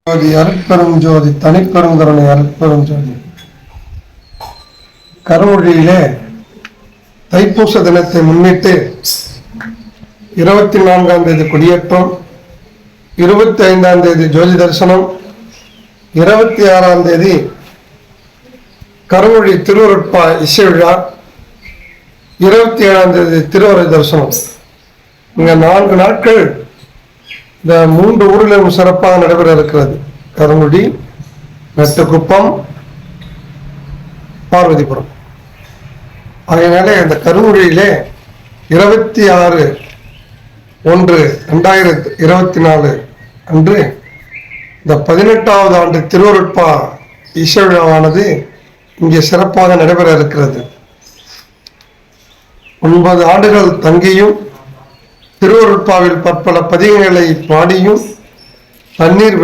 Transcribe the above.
ஜோதி அருட்பெரும் ஜோதி தனிப்பெருங்கருணை அருட்பெரும் ஜோதி. கருமொழியிலே தைப்பூச தினத்தை முன்னிட்டு 24ஆம் தேதி கொடியேற்றம், 25ஆம் தேதி ஜோதி தரிசனம், 26ஆம் தேதி கருமொழி திருவருட்பா இசை விழா, 27ஆம் தேதி திருவரை தரிசனம். இங்க 4 நாட்கள் இந்த 3 ஊரிலும் சிறப்பாக நடைபெற இருக்கிறது. கருங்குடி, மெட்டுக்குப்பம், பார்வதிபுரம். அதனால இந்த கருங்குடியிலே 26/1/2024 அன்று இந்த 18வது ஆண்டு திருவருட்பா இசை விழாவானது இங்கே சிறப்பாக நடைபெற இருக்கிறது. 9 ஆண்டுகள் தங்கியும் திருவருட்பாவில் பற்பல பதிகங்களை பாடியும் தண்ணீர்